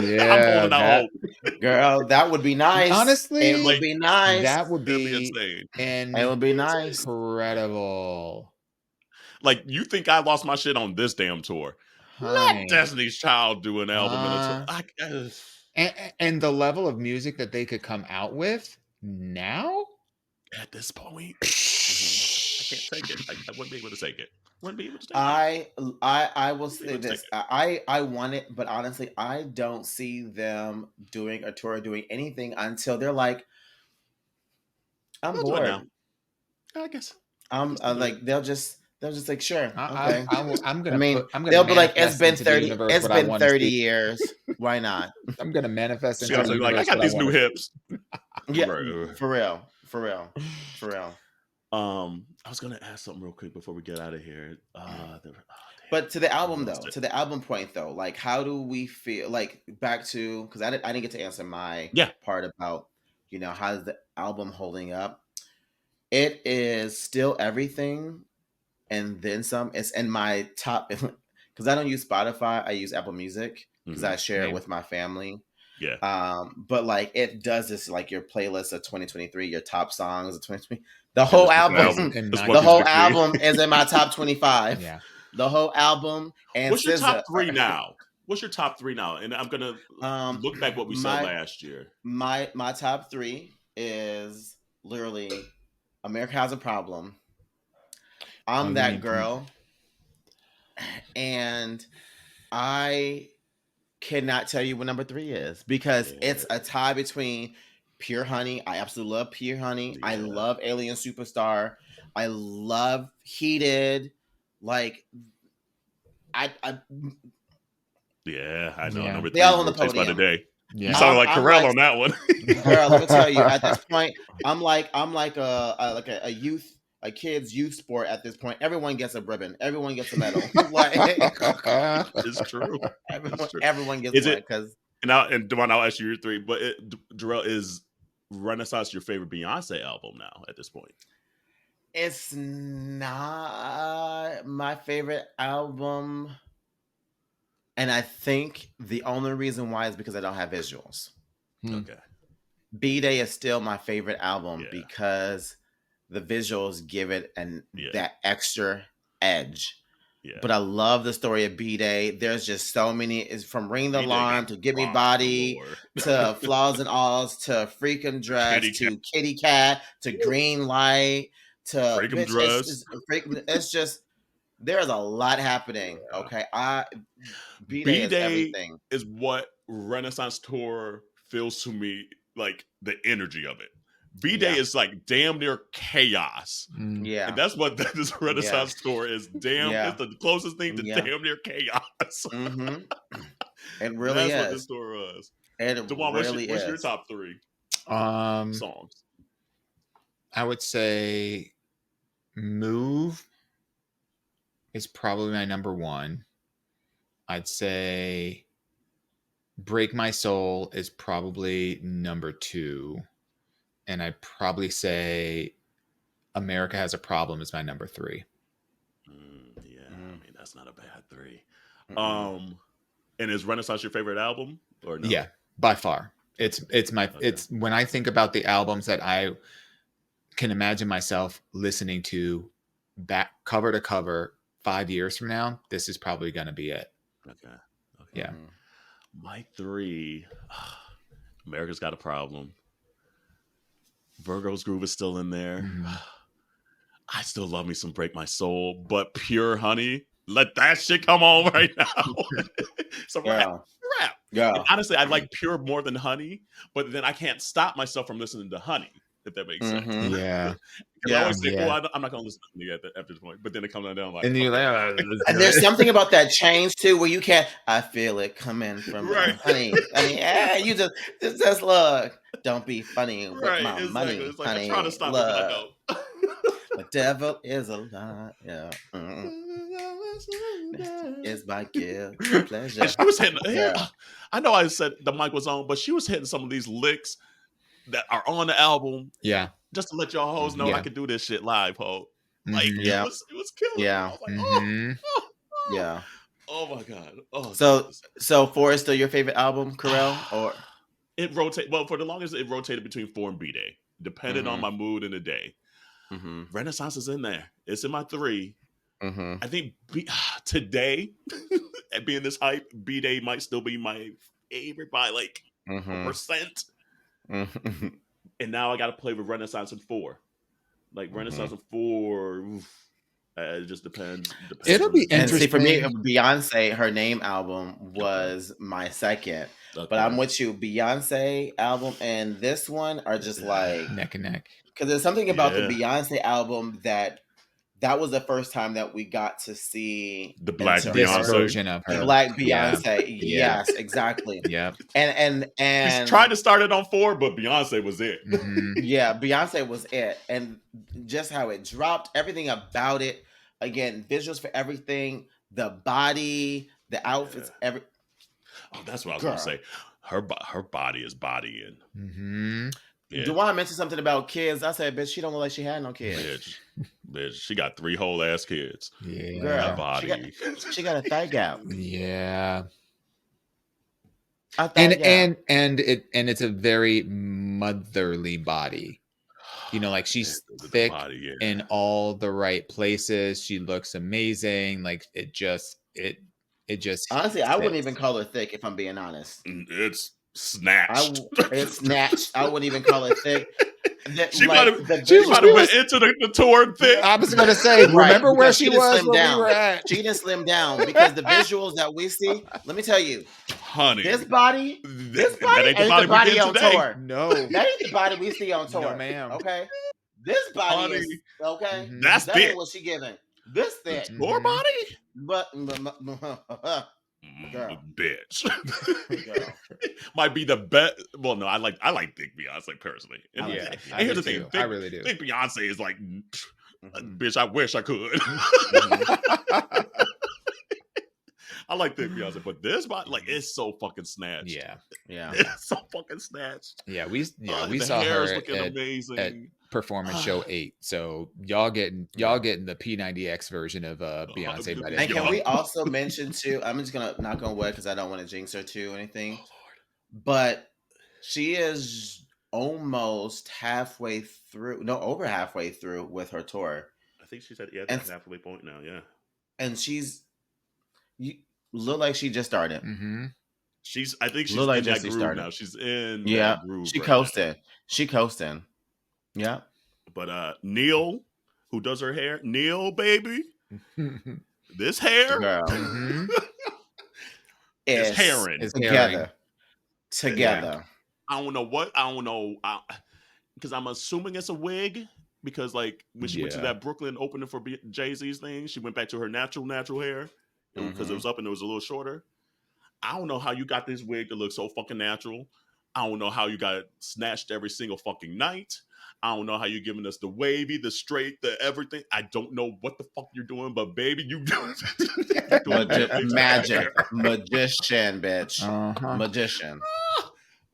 Yeah, I'm holding out hope. Girl, that would be nice. Honestly, it would be nice. That would be insane. And it would be nice. Incredible. Like, you think I lost my shit on this damn tour? Let Destiny's Child do an album in a tour. And the level of music that they could come out with now, at this point, I can't take it. I wouldn't be able to take it. I will say this. I want it, but honestly, I don't see them doing a tour, doing anything until they're like, I'm bored now. I guess. Like they'll just like, sure, okay. I'm gonna. They'll be like, it's been 30. It's been 30 years. Why not? I'm gonna manifest. Into the universe, like, I got these new hips. Yeah, for real. I was gonna ask something real quick before we get out of here. But to the album though, to the album point though, like, how do we feel? Like, back to, because I didn't get to answer my part about, how's the album holding up? It is still everything, and then some. It's in my top, because I don't use Spotify. I use Apple Music because I share it with my family. Yeah. But like, it does this, like, your playlist of 2023, your top songs of 2023. The whole album is in my top 25. Yeah. The whole album. And what's your top 3 now? What's your top 3 now? And I'm gonna look back what we said last year. My top 3 is literally America Has a Problem, I'm That Girl, and I cannot tell you what number 3 is, because it's a tie between Pure Honey. I absolutely love Pure Honey. I love Alien Superstar. I love Heated. Like, I know. Yeah. Number 3 they all on the podium. By the day. You sound like Carell on that one. Girl, let me tell you. At this point, I'm like a kid's youth sport. At this point, everyone gets a ribbon. Everyone gets a medal. It's true. Everyone gets one because. And Devon, I'll ask you your three. But Jarrell, is Renaissance your favorite Beyonce album now at this point? It's not my favorite album. And I think the only reason why is because I don't have visuals. Okay. B-Day is still my favorite album because the visuals give it that extra edge. Yeah. But I love the story of B-Day. There's just so many. It's from Ring the Alarm to Give Me Body to Flaws and Alls to Freakum Dress to Kitty Cat to Green Light to Freakum Dress. It's just there's a lot happening. Okay, B-Day is everything. Is what Renaissance Tour feels to me like the energy of it. B-Day is like damn near chaos. Yeah. And that's what this Renaissance Tour is. It's the closest thing to damn near chaos. Mm-hmm. It really is. That's what this tour was. Devon, what's your top three songs? I would say Move is probably my number one. I'd say Break My Soul is probably number two. And I'd probably say America Has a Problem is my number three. I mean, that's not a bad three. And is Renaissance your favorite album or no? Yeah, by far. It's when I think about the albums that I can imagine myself listening to back cover to cover 5 years from now, this is probably going to be it. Okay. Yeah. My three, America's Got a Problem. Virgo's Groove is still in there. I still love me some Break My Soul, but Pure Honey, let that shit come on right now. So rap. Yeah. And honestly, I like Pure more than Honey, but then I can't stop myself from listening to Honey, if that makes sense. Yeah. I always say, I'm not going to listen to Honey after this point, but then it comes down like, and and there's something about that change too, where you can't. I feel it coming from Honey. I mean, you just look. Don't be funny with my money, it's like, honey. I'm trying to stop it, but I don't. The devil is a lie. Yeah. It's my gift pleasure. And she was hitting. I know I said the mic was on, but she was hitting some of these licks that are on the album. Yeah. Just to let y'all hoes know I can do this shit live, ho. Like it was killing. Yeah. I was like, yeah. Oh my god. Oh. So 4 is still your favorite album, Carell, or it rotated? Well, for the longest, it rotated between 4 and B-Day, depending on my mood in the day. Renaissance is in there. It's in my 3. I think today, at being this hype, B-Day might still be my favorite by like a percent. And now I got to play with Renaissance and 4. Like Renaissance and 4, it just depends. It'll be interesting. And see, for me, Beyonce, her Name album was my second. Okay. But I'm with you. Beyonce album and this one are just like neck and neck. Because there's something about the Beyonce album that was the first time that we got to see the Black Beyonce version of her. The Black Beyonce. Yes, exactly. Yeah. And she's tried to start it on 4, but Beyonce was it. Yeah, Beyonce was it. And just how it dropped, everything about it. Again, visuals for everything, the body, the outfits, Oh, that's what I was gonna say. Her body is bodying. Yeah. Dewan mentioned something about kids. I said, bitch, she don't look like she had no kids. Bitch, she got 3 whole ass kids. Yeah. Girl, body. She got a thigh gap. Yeah. And it's a very motherly body. You know, like she's thick in all the right places. She looks amazing. Like it just honestly, I wouldn't even call her thick if I'm being honest. It's snatched. It's snatched. I wouldn't even call it thick. She might have went into the tour thick. I was going to say, remember where she was when we were at? She didn't slim down because the visuals that we see, let me tell you, honey, this body ain't the body on tour. No. That ain't the body we see on tour. No, ma'am. Okay? This body is, okay? That's that thick. ain't what she giving. This thick. Tour body? But Girl. Bitch. Girl. Might be the best. Well, no, I like Thick Beyonce personally. And, I like and Thick here's the Beyonce thing, too. I really do. Thick Beyonce is like, Mhm. bitch, I wish I could. Mhm. I like Thick Beyonce, but this like it's so fucking snatched. Yeah. It's so fucking snatched. Yeah, we The saw hair her is looking at amazing. Performance Show 8. So y'all getting the P90X version of Beyonce by this And can point. we also mention too? I'm just gonna knock on wood because I don't want to jinx her too or anything. Oh Lord. But she is almost halfway through, no, over halfway through with her tour. I think she said that's halfway point now. Yeah, and you look like she just started. Mm-hmm. I think she's like in that Jessie groove started. now. She's in Yeah, that groove. she right coasting. now. She coasting. Yeah. But Neil, who does her hair, Neil baby, this hair, Girl. is herring. It's together. Yeah. I don't know because I'm assuming it's a wig. Because like when she went to that Brooklyn opening for Jay-Z's thing, she went back to her natural hair because it was up and it was a little shorter. I don't know how you got this wig to look so fucking natural. I don't know how you got it snatched every single fucking night. I don't know how you're giving us the wavy, the straight, the everything. I don't know what the fuck you're doing, but baby, you doing magic. Magician, bitch. Magician.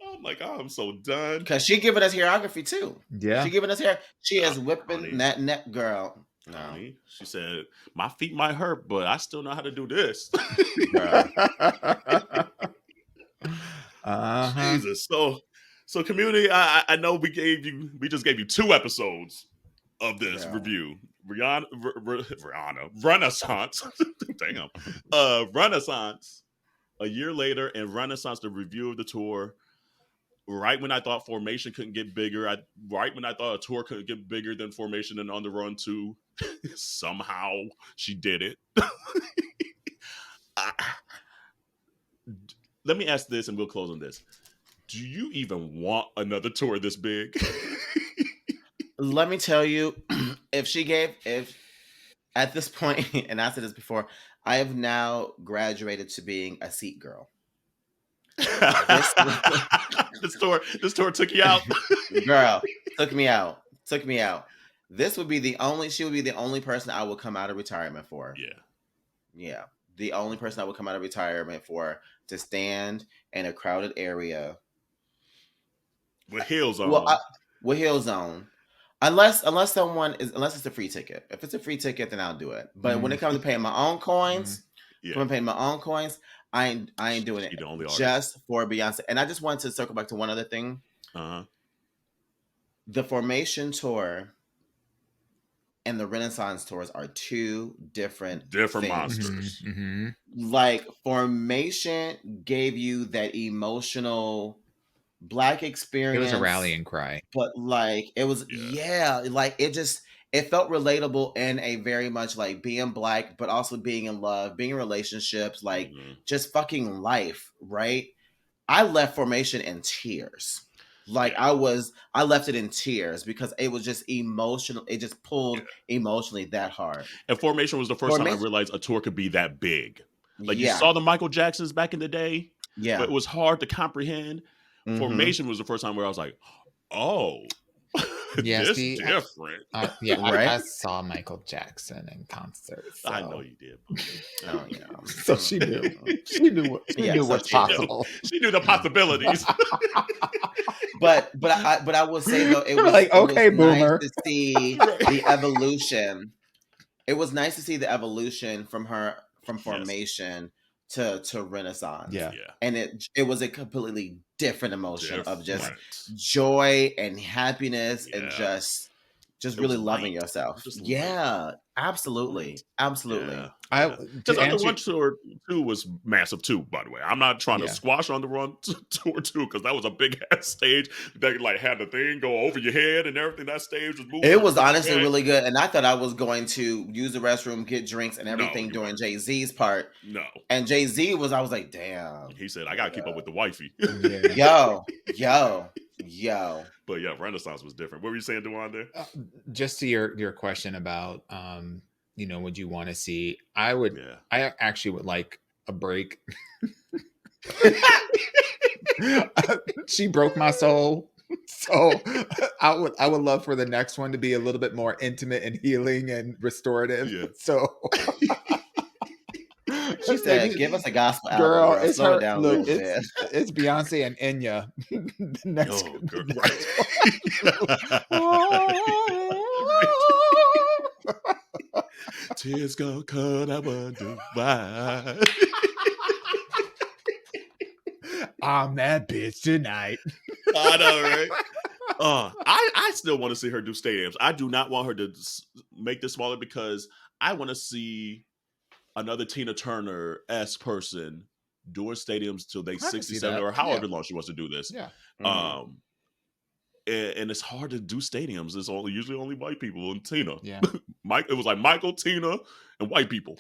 Oh my God, I'm so done. Because she giving us hairography too. Yeah. She giving us hair. She is whipping that neck, girl. No. Honey, she said, my feet might hurt, but I still know how to do this. Jesus. So Community, I know we just gave you 2 episodes of this review. Rihanna Renaissance. Damn. Renaissance. A year later, and Renaissance, the review of the tour. Right when I thought Formation couldn't get bigger, right when I thought a tour couldn't get bigger than Formation and On the Run 2, somehow she did it. Let me ask this, and we'll close on this. Do you even want another tour this big? Let me tell you, if at this point, and I said this before, I have now graduated to being a seat girl. This tour took you out. Girl, took me out. She would be the only person I would come out of retirement for. Yeah. The only person I would come out of retirement for to stand in a crowded area. With heels on. Well, with heels on. Unless it's a free ticket. If it's a free ticket, then I'll do it. But when it comes to paying my own coins, I ain't doing it just for Beyonce. And I just wanted to circle back to one other thing. The Formation tour and the Renaissance tours are 2 different things. monsters. Like Formation gave you that emotional Black experience. It was a rallying cry. But like it was like it felt relatable in a very much like being Black, but also being in love, being in relationships, like just fucking life, right? I left Formation in tears. Like I left it in tears because it was just emotional. It just pulled emotionally that hard. And Formation was the first time I realized a tour could be that big. Like you saw the Michael Jacksons back in the day, but it was hard to comprehend. Formation was the first time where I was like, oh, this different. I saw Michael Jackson in concert. So. I know you did. Oh yeah. So she knew. She knew what's possible. She knew the possibilities. but I will say though, it was like, okay, it was boomer. nice to see the evolution. It was nice to see the evolution from Formation to Renaissance. And it was a completely different emotion of just joy and happiness and just really loving yourself. Absolutely. Because On the Run tour 2 was massive too, by the way. I'm not trying to squash On the Run tour 2 because that was a big ass stage that like had the thing go over your head and everything. That stage was moving. It was honestly really good, and I thought I was going to use the restroom, get drinks, and everything during Jay-Z's part. No, and Jay-Z I was like, damn. He said, "I gotta keep up with the wifey." Yo. But yeah, Renaissance was different. What were you saying, DeWanda? Just to your question about, would you want to see? I actually would like a break. She broke my soul. So I would love for the next one to be a little bit more intimate and healing and restorative. Yeah. So She said, "Give us a gospel girl, album, girl. it's Slow her. it down a Look, little bit." it's Beyonce and Enya. The next, Oh, the girl. next Tears gonna cut, I wonder why. I'm that bitch tonight. I know, right? I still want to see her do stadiums. I do not want her to make this smaller because I want to see another Tina Turner-esque person doing stadiums till they 67 or however long she wants to do this. Yeah. And it's hard to do stadiums. It's usually only white people and Tina. Yeah. It was like Michael, Tina, and white people.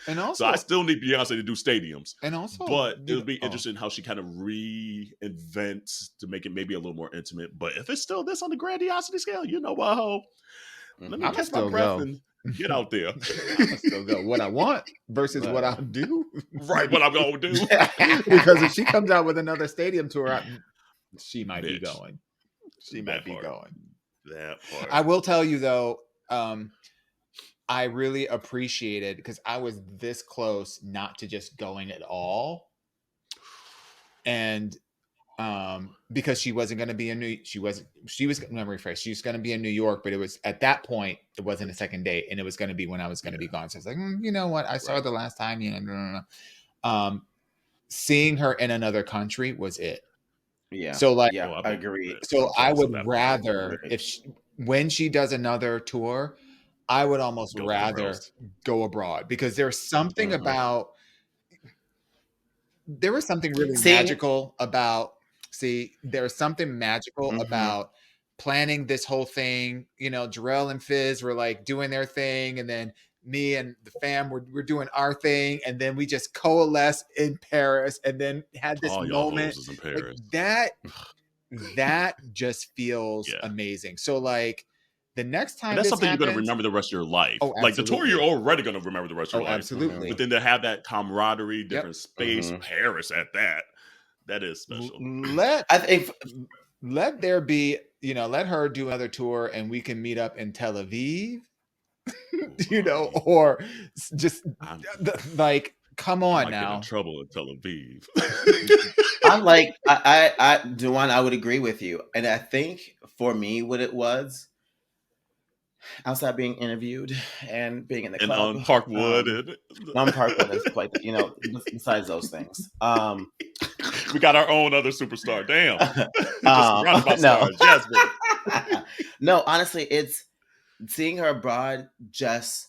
And also, so I still need Beyonce to do stadiums. And also, but it'll be interesting how she kind of reinvents to make it maybe a little more intimate. But if it's still this on the grandiosity scale, you know what, ho? Let me catch my breath and get out there. I'm still go what I want versus what I'll do. Right, what I'm gonna do. Because if she comes out with another stadium tour, she might be going. She might be going. That part. I will tell you though, I really appreciated because I was this close not to just going at all. And because she wasn't going to be in she was let me rephrase, she was going to be in New York, but it was at that point it wasn't a second date, and it was going to be when I was going to be gone. So I was like, you know what, I saw her the last time, seeing her in another country was it. Yeah. So like, I agree. So I would rather when she does another tour, I would almost rather go abroad, because there's something about there was something really magical about there's something magical about planning this whole thing. Jarrell and Fizz were like doing their thing, and then me and the fam we're doing our thing, and then we just coalesce in Paris, and then had this moment in Paris. Like that just feels amazing. So like the next time, and that's something you're going to remember the rest of your life. Oh, like the tour, you're already going to remember the rest of your life. Absolutely. But then to have that camaraderie, different space, Paris at that is special. Let there be, let her do another tour, and we can meet up in Tel Aviv, or just like, come on now. Get in trouble in Tel Aviv. I'm like, Duan, I would agree with you. And I think for me, what it was, outside being interviewed and being in the club. And on Parkwood. On Parkwood and stuff like that, besides those things. We got our own other superstar. Damn. Stars. Yes, no, honestly, it's seeing her abroad just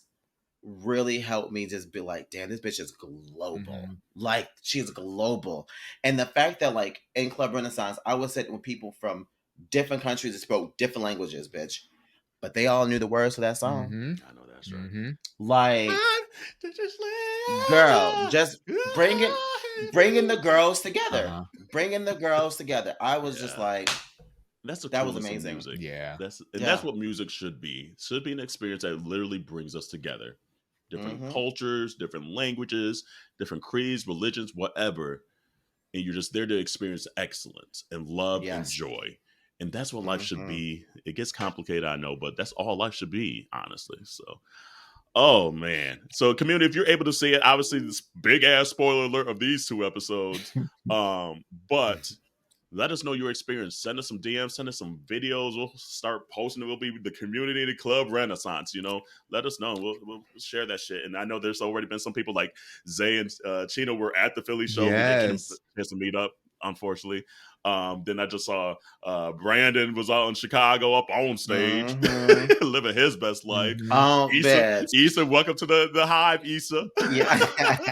really helped me just be like, damn, this bitch is global. Like, she's global. And the fact that, like, in Club Renaissance, I was sitting with people from different countries that spoke different languages, bitch. But they all knew the words to that song. I know that's right. Like, girl, just bringing the girls together. Bringing the girls together. I was just like, that was amazing. Music. Yeah. That's what music should be. Should be an experience that literally brings us together. Different cultures, different languages, different creeds, religions, whatever. And you're just there to experience excellence and love and joy. And that's what life should be. It gets complicated, I know, but that's all life should be, honestly. So, oh, man. So, community, if you're able to see it, obviously, this big-ass spoiler alert of these 2 episodes. But let us know your experience. Send us some DMs. Send us some videos. We'll start posting. It will be the Community Club Renaissance, Let us know. We'll share that shit. And I know there's already been some people like Zay and Chino were at the Philly show. Yes. We get to meet up, unfortunately. Then I just saw Brandon was out in Chicago up on stage living his best life. Issa, welcome to the Hive, Issa.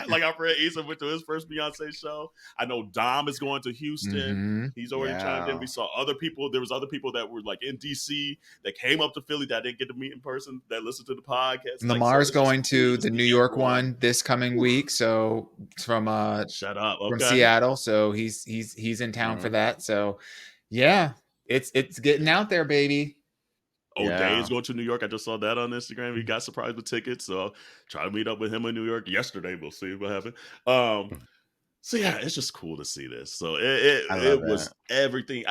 Like our friend Issa went to his first Beyonce show. I know Dom is going to Houston. He's already chimed in. We saw other people. There was other people that were like in DC that came up to Philly that I didn't get to meet in person that listened to the podcast. Lamar's going to the New York one this coming week. So from shut up. Okay. From Seattle. So he's in town for that. So yeah, it's getting out there, baby. O'Day is going to New York. I just saw that on Instagram. He got surprised with tickets, so I'll try to meet up with him in New York yesterday. We'll see what happens. So yeah, it's just cool to see this. So it was everything.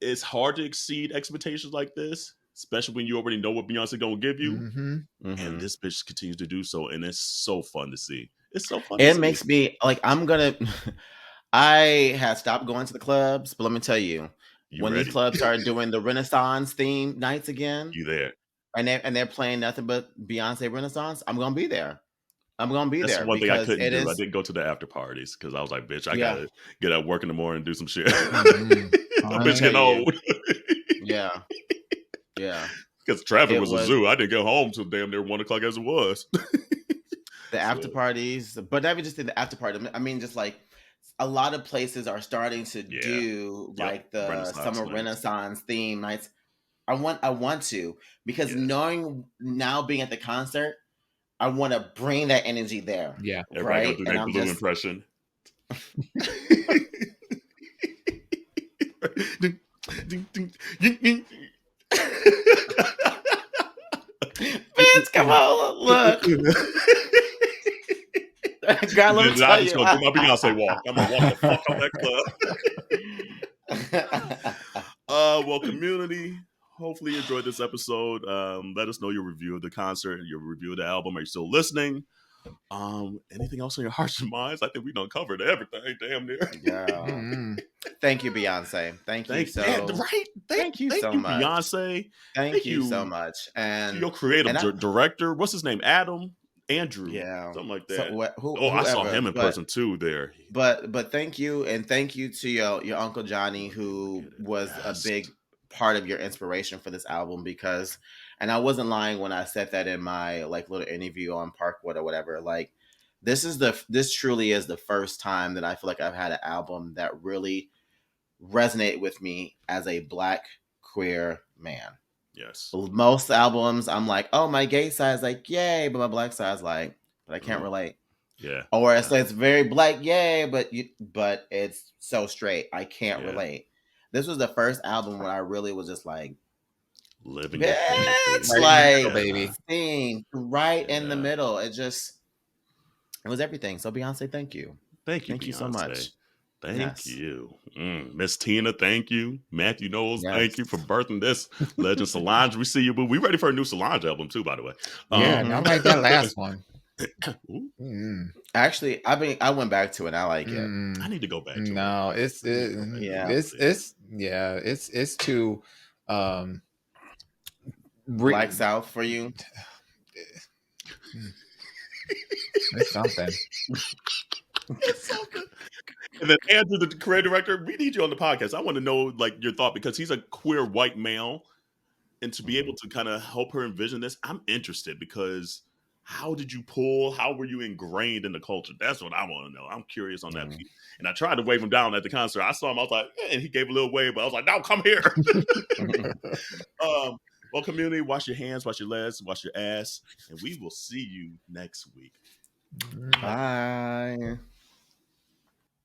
It's hard to exceed expectations like this, especially when you already know what Beyonce gonna give you. And this bitch continues to do so, and it's so fun to see. It's so fun. It makes me like I had stopped going to the clubs, but let me tell you, when these clubs start doing the Renaissance theme nights again, you there, and they're playing nothing but Beyonce Renaissance, I'm gonna be there. I'm gonna be there. That's one thing I couldn't do. I didn't go to the after parties because I was like, bitch, I gotta get at work in the morning and do some shit. My bitch getting old. Yeah. Because traffic was a zoo. I didn't get home till damn near 1 o'clock as it was. The after parties, but not even just the after party. I mean, just like a lot of places are starting to do like the summer Renaissance theme nights. I want to, because knowing now being at the concert, I want to bring that energy there. Yeah. Everybody go do that blue impression. Vince, come on, look. God, let me tell you. I'm just gonna do my Beyonce walk. I'm gonna walk the fuck out that club. Well, community, hopefully you enjoyed this episode. Let us know your review of the concert, your review of the album. Are you still listening? Anything else on your hearts and minds? I think we done covered everything, damn near. Yeah. Thank you, Beyonce. Thank you so much, Beyonce. Thank you so much. And your creative director, what's his name? Andrew. Yeah. Something like that. So, I saw him in person too there. But thank you, and thank you to your Uncle Johnny, who was a big part of your inspiration for this album, because, and I wasn't lying when I said that in my like little interview on Parkwood or whatever, like this truly is the first time that I feel like I've had an album that really resonated with me as a Black queer man. Yes. Most albums I'm like, oh, my gay side's like, yay, but my Black side's like, but I can't relate. Yeah. Or it's very Black, yay, but it's so straight, I can't relate. This was the first album where I really was just like, living it's like baby thing right in the middle. It was everything. So Beyonce, thank you Beyonce. So much. Thank you. Miss Tina, thank you. Matthew Knowles, thank you for birthing this legend. Solange, we see you, but we ready for a new Solange album too, by the way. I like that last one. Actually, I went back to it. I like it. I need to go back to it. No, it's too Black South for you. It's something. It's something. And then Andrew, the creative director, we need you on the podcast. I want to know like your thought, because he's a queer white male, and to be able to kind of help her envision this, I'm interested, because how were you ingrained in the culture? That's what I want to know. I'm curious on that piece. And I tried to wave him down at the concert. I saw him, I was like, and he gave a little wave, but I was like, no, come here. Well, community, wash your hands, wash your legs, wash your ass, and we will see you next week. Bye.